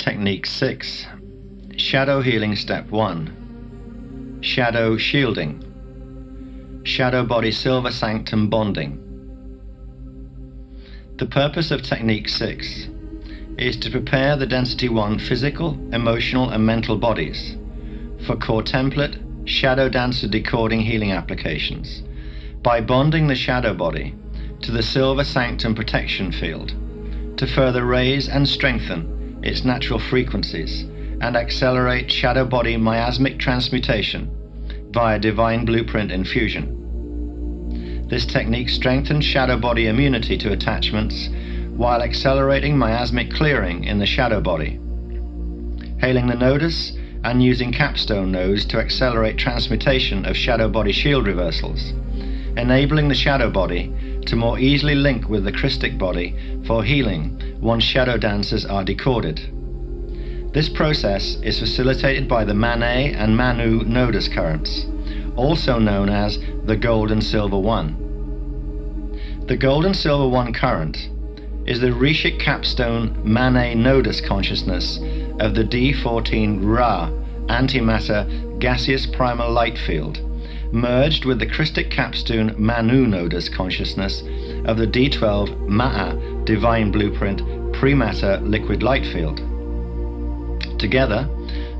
Technique 6. Shadow Healing Step 1. Shadow Shielding. Shadow Body Silver Sanctum Bonding. The purpose of Technique 6 is to prepare the Density 1 physical, emotional and mental bodies for core template, shadow dancer decoding healing applications by bonding the shadow body to the silver sanctum protection field to further raise and strengthen its natural frequencies and accelerate shadow body miasmic transmutation via divine blueprint infusion. This technique strengthens shadow body immunity to attachments while accelerating miasmic clearing in the shadow body, hailing the nodus and using capstone nodes to accelerate transmutation of shadow body shield reversals, enabling the shadow body to more easily link with the Christic body for healing once shadow dancers are decoded. This process is facilitated by the Manet and Manu nodus currents, also known as the Gold and Silver 1. The Gold and Silver 1 current is the Rishik capstone Manet nodus consciousness of the D14 Ra antimatter gaseous primal light field, merged with the Christic capstone Manu nodus consciousness of the D12 Ma'a divine blueprint prematter liquid light field. Together,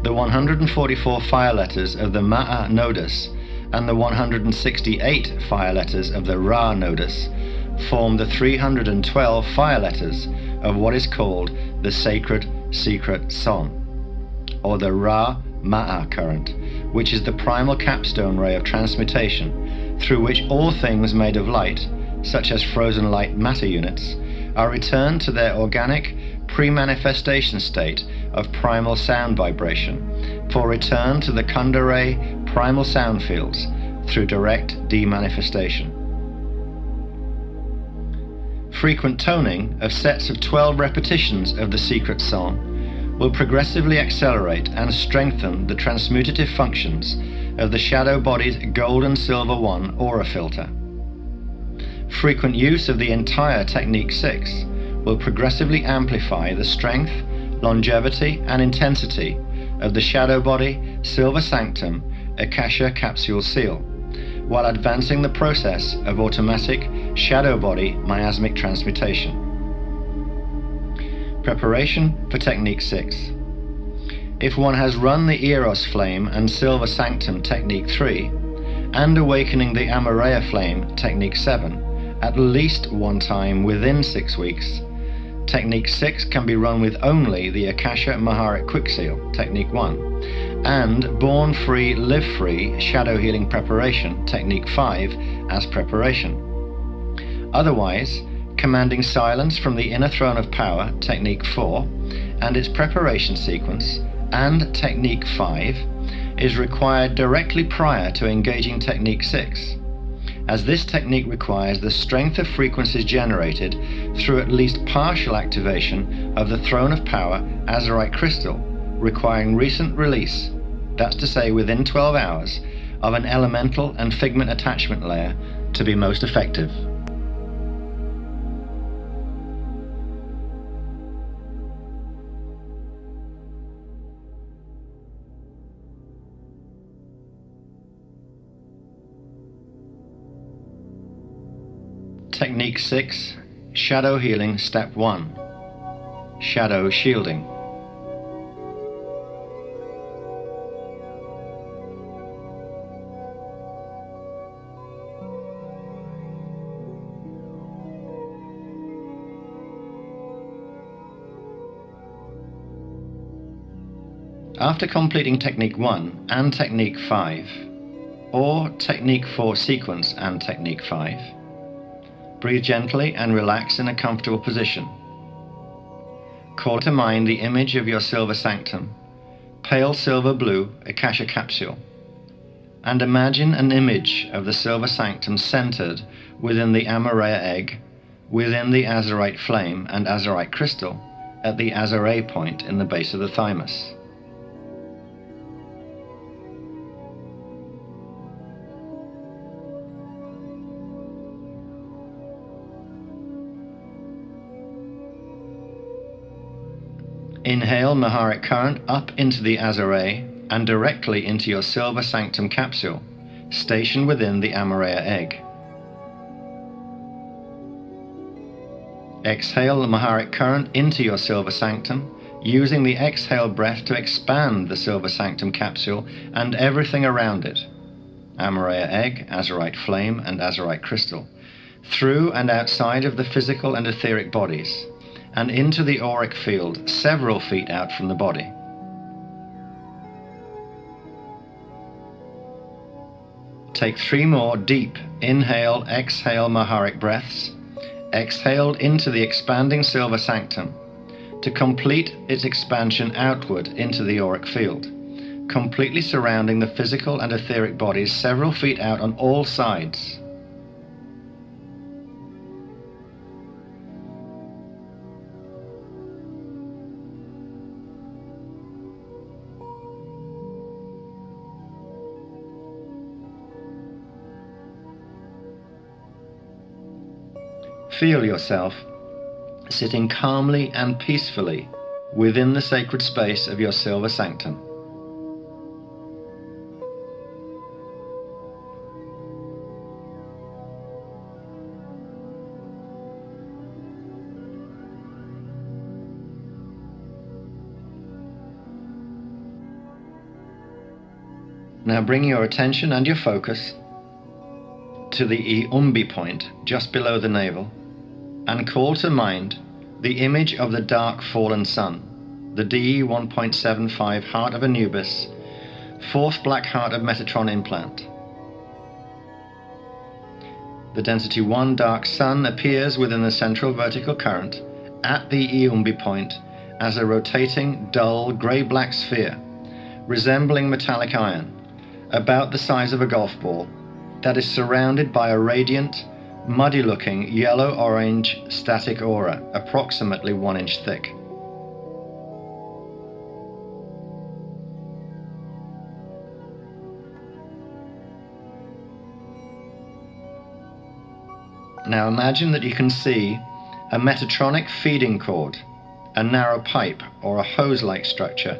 the 144 fire letters of the Ma'a nodus and the 168 fire letters of the Ra nodus form the 312 fire letters of what is called the Sacred Secret Son, or the Ra Ma'a current, which is the primal capstone ray of transmutation through which all things made of light, such as frozen light matter units, are returned to their organic pre-manifestation state of primal sound vibration for return to the Kunda ray primal sound fields through direct demanifestation. Frequent toning of sets of 12 repetitions of the secret song will progressively accelerate and strengthen the transmutative functions of the shadow body's Gold and Silver 1 aura filter. Frequent use of the entire Technique 6 will progressively amplify the strength, longevity and intensity of the shadow body Silver Sanctum Akasha capsule seal, while advancing the process of automatic shadow body miasmic transmutation. Preparation for Technique 6. If one has run the Eros Flame and Silver Sanctum Technique 3 and Awakening the Amareya Flame Technique 7 at least one time within 6 weeks, Technique 6 can be run with only the Akasha Maharit Quick Seal Technique 1 and Born Free Live Free Shadow Healing Preparation Technique 5 as preparation. Otherwise, Commanding Silence from the Inner Throne of Power Technique 4 and its preparation sequence and Technique 5 is required directly prior to engaging Technique 6, as this technique requires the strength of frequencies generated through at least partial activation of the Throne of Power Azurite crystal, requiring recent release, that's to say within 12 hours, of an elemental and figment attachment layer to be most effective. Technique 6, Shadow Healing Step 1, Shadow Shielding. After completing Technique 1 and Technique 5, or Technique 4 sequence and Technique 5, breathe gently and relax in a comfortable position. Call to mind the image of your Silver Sanctum, pale silver blue Akasha capsule, and imagine an image of the Silver Sanctum centered within the Amareya egg, within the Azurite flame and Azurite crystal at the Azure point in the base of the thymus. Inhale Maharic current up into the Azarea and directly into your silver sanctum capsule, stationed within the Amareya egg. Exhale the Maharic current into your silver sanctum, using the exhale breath to expand the silver sanctum capsule and everything around it, Amareya egg, Azurite flame, and Azurite crystal, through and outside of the physical and etheric bodies, and into the auric field several feet out from the body. Take 3 more deep inhale, exhale Maharic breaths, exhaled into the expanding silver sanctum, to complete its expansion outward into the auric field, completely surrounding the physical and etheric bodies several feet out on all sides. Feel yourself sitting calmly and peacefully within the sacred space of your silver sanctum. Now bring your attention and your focus to the Umbi point just below the navel, and call to mind the image of the dark fallen sun, the DE 1.75 heart of Anubis, 4th black heart of Metatron implant. The density 1 dark sun appears within the central vertical current at the Umbi point as a rotating, dull, grey-black sphere, resembling metallic iron, about the size of a golf ball, that is surrounded by a radiant, muddy-looking yellow-orange static aura, approximately 1 inch thick. Now imagine that you can see a metatronic feeding cord, a narrow pipe or a hose-like structure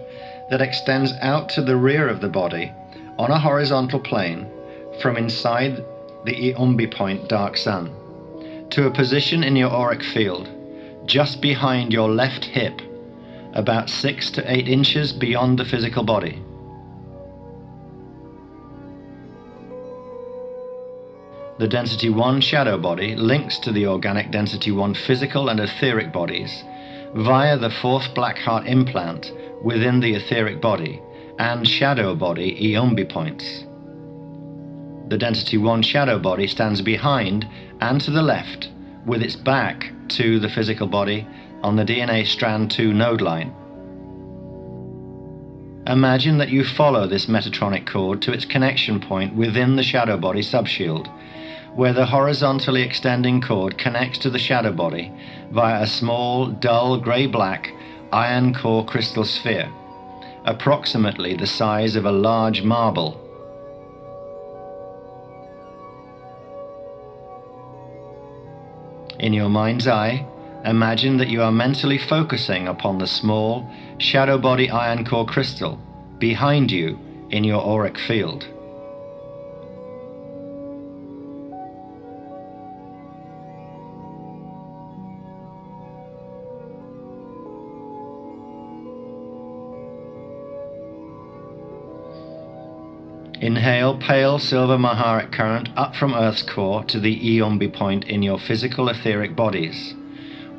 that extends out to the rear of the body on a horizontal plane from inside the Umbi point dark sun to a position in your auric field just behind your left hip, about 6 to 8 inches beyond the physical body. The density 1 shadow body links to the organic density 1 physical and etheric bodies via the 4th black heart implant within the etheric body and shadow body Umbi points. The density 1 shadow body stands behind and to the left with its back to the physical body on the DNA strand 2 node line. Imagine that you follow this metatronic cord to its connection point within the shadow body subshield, where the horizontally extending cord connects to the shadow body via a small, dull, grey-black iron core crystal sphere, approximately the size of a large marble. In your mind's eye, imagine that you are mentally focusing upon the small, shadow body iron core crystal behind you in your auric field. Inhale pale silver Maharic current up from Earth's core to the Umbi point in your physical etheric bodies,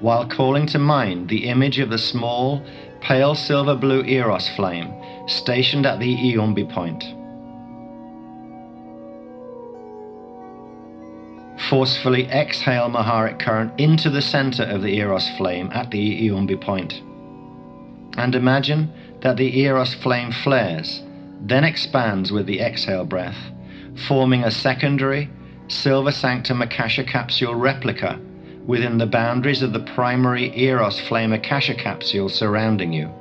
while calling to mind the image of the small, pale silver blue Eros flame stationed at the Umbi point. Forcefully exhale Maharic current into the center of the Eros flame at the Umbi point, and imagine that the Eros flame flares, then expands with the exhale breath, forming a secondary silver sanctum Akasha capsule replica within the boundaries of the primary Eros flame Akasha capsule surrounding you.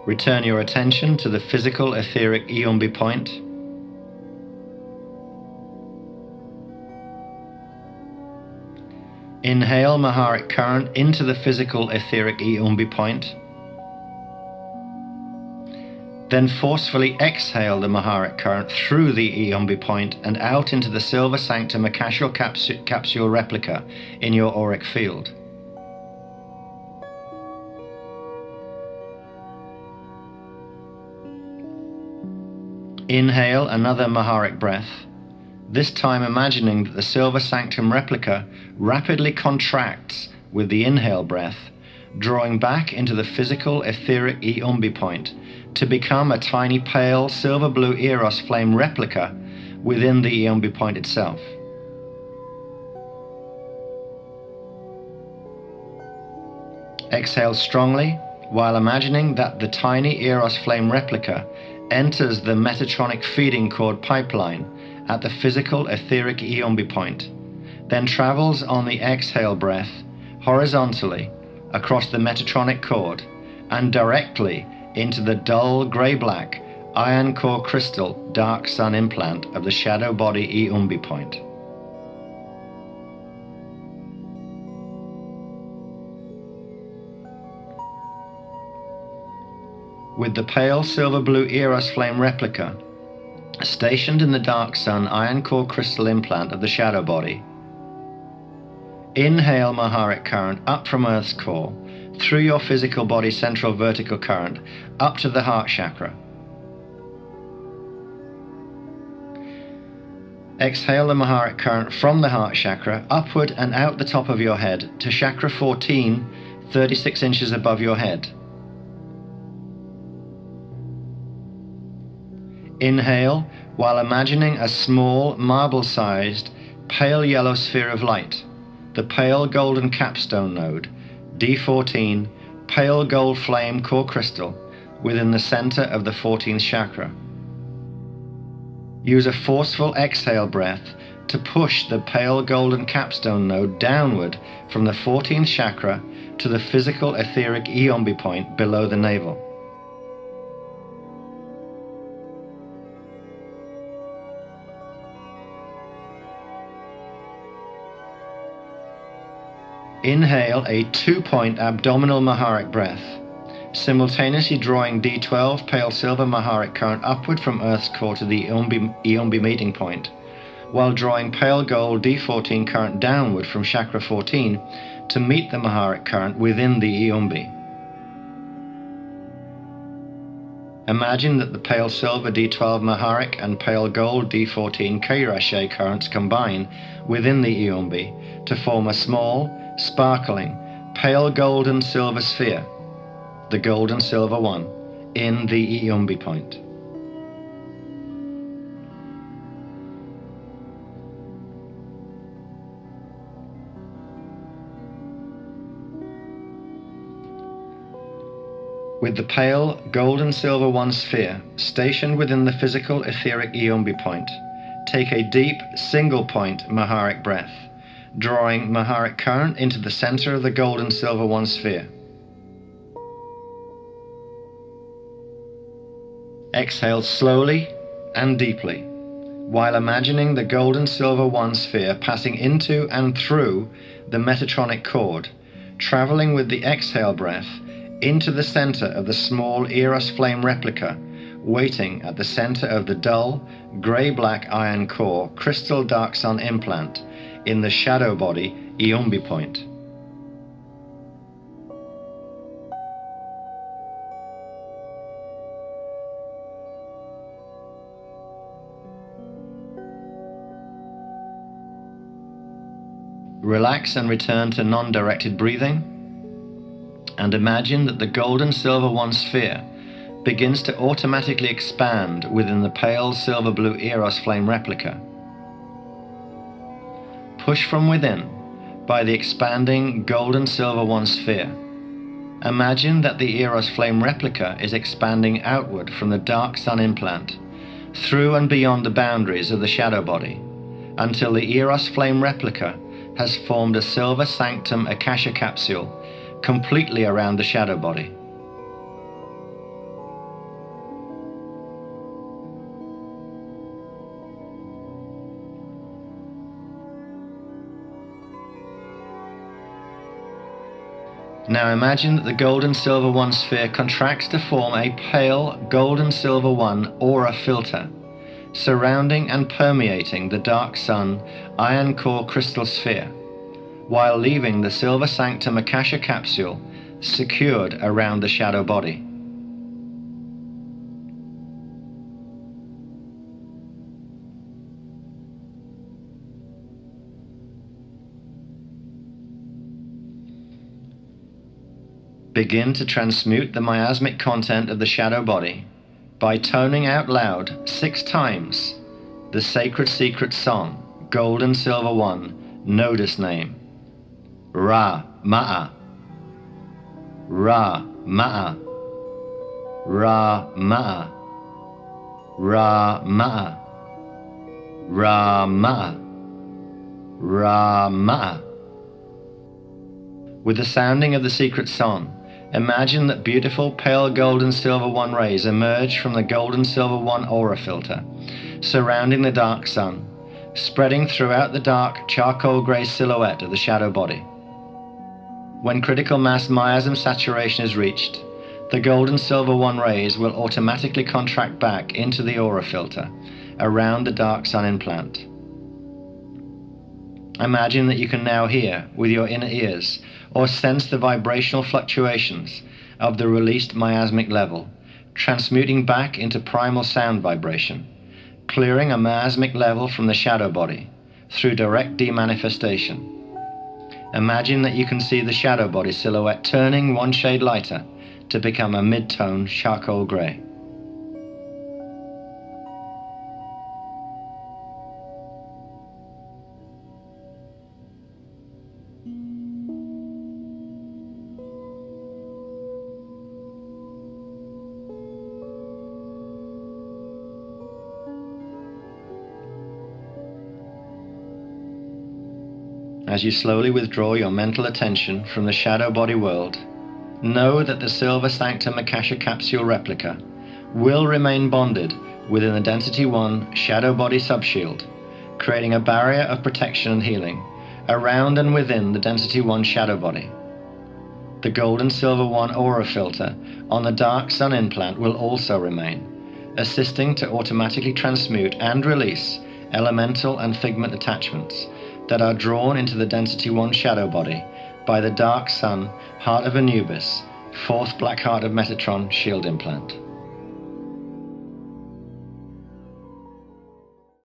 Return your attention to the physical etheric Umbi point Inhale Maharic current into the physical etheric Iumbi point. Then forcefully exhale the Maharic current through the Iumbi point and out into the Silver Sanctum Akashical capsule replica in your auric field. Inhale another Maharic breath, this time imagining that the Silver Sanctum replica rapidly contracts with the inhale breath, drawing back into the physical etheric Iumbi point to become a tiny pale silver blue Eros flame replica within the Iumbi point itself. Exhale strongly while imagining that the tiny Eros flame replica enters the Metatronic feeding cord pipeline at the physical etheric Iumbi point, then travels on the exhale breath horizontally across the Metatronic cord and directly into the dull grey-black iron core crystal dark sun implant of the shadow body Iumbi point. With the pale silver blue Eros flame replica stationed in the dark sun iron core crystal implant of the shadow body, inhale Maharic current up from Earth's core through your physical body central vertical current up to the heart chakra. Exhale the Maharic current from the heart chakra upward and out the top of your head to chakra 14, 36 inches above your head. Inhale while imagining a small marble-sized pale yellow sphere of light, the pale golden capstone node, D14, pale gold flame core crystal within the center of the 14th chakra. Use a forceful exhale breath to push the pale golden capstone node downward from the 14th chakra to the physical etheric Iumbi point below the navel. Inhale a 2-point abdominal Maharic breath, simultaneously drawing D12 pale silver Maharic current upward from Earth's core to the Iumbi meeting point, while drawing pale gold D14 current downward from chakra 14 to meet the Maharic current within the Iumbi. Imagine that the pale silver D12 Maharic and pale gold D14 Keirache currents combine within the Iumbi to form a small, sparkling, pale golden silver sphere, the golden silver one, in the Iumbi point. With the pale golden silver one sphere stationed within the physical etheric Iumbi point, take a deep single point Maharic breath, drawing Maharic current into the center of the golden silver one sphere. Exhale slowly and deeply, while imagining the golden silver one sphere passing into and through the Metatronic cord, traveling with the exhale breath into the center of the small Eros flame replica, waiting at the center of the dull, gray-black iron core crystal dark sun implant in the shadow body Iumbi point. Relax and return to non-directed breathing, and imagine that the golden silver one sphere begins to automatically expand within the pale silver blue Eros flame replica. Push from within by the expanding golden silver one sphere. Imagine that the Eros flame replica is expanding outward from the dark sun implant, through and beyond the boundaries of the shadow body, until the Eros flame replica has formed a silver sanctum akasha capsule completely around the shadow body. Now imagine that the gold and silver 1 sphere contracts to form a pale gold and silver 1 aura filter, surrounding and permeating the dark sun iron core crystal sphere, while leaving the silver sanctum akasha capsule secured around the shadow body. Begin to transmute the miasmic content of the shadow body by toning out loud 6 times the sacred secret song, Gold and Silver 1, Nodus name. Ra Ma'a, Ra Ma'a, Ra Ma'a, Ra Ma'a, Ra Ma'a, Ra Ma'a. With the sounding of the secret song, imagine that beautiful pale gold and silver 1 rays emerge from the gold and silver 1 aura filter, surrounding the dark sun, spreading throughout the dark charcoal grey silhouette of the shadow body. When critical mass miasm saturation is reached, the gold and silver 1 rays will automatically contract back into the aura filter around the dark sun implant. Imagine that you can now hear with your inner ears or sense the vibrational fluctuations of the released miasmic level, transmuting back into primal sound vibration, clearing a miasmic level from the shadow body through direct demanifestation. Imagine that you can see the shadow body silhouette turning 1 shade lighter to become a mid-tone charcoal grey. As you slowly withdraw your mental attention from the shadow body world, know that the silver sanctum akasha capsule replica will remain bonded within the Density 1 shadow body subshield, creating a barrier of protection and healing around and within the Density 1 shadow body. The gold and silver 1 aura filter on the dark sun implant will also remain, assisting to automatically transmute and release elemental and figment attachments that are drawn into the Density 1 shadow body by the dark sun, heart of Anubis, 4th black heart of Metatron shield implant.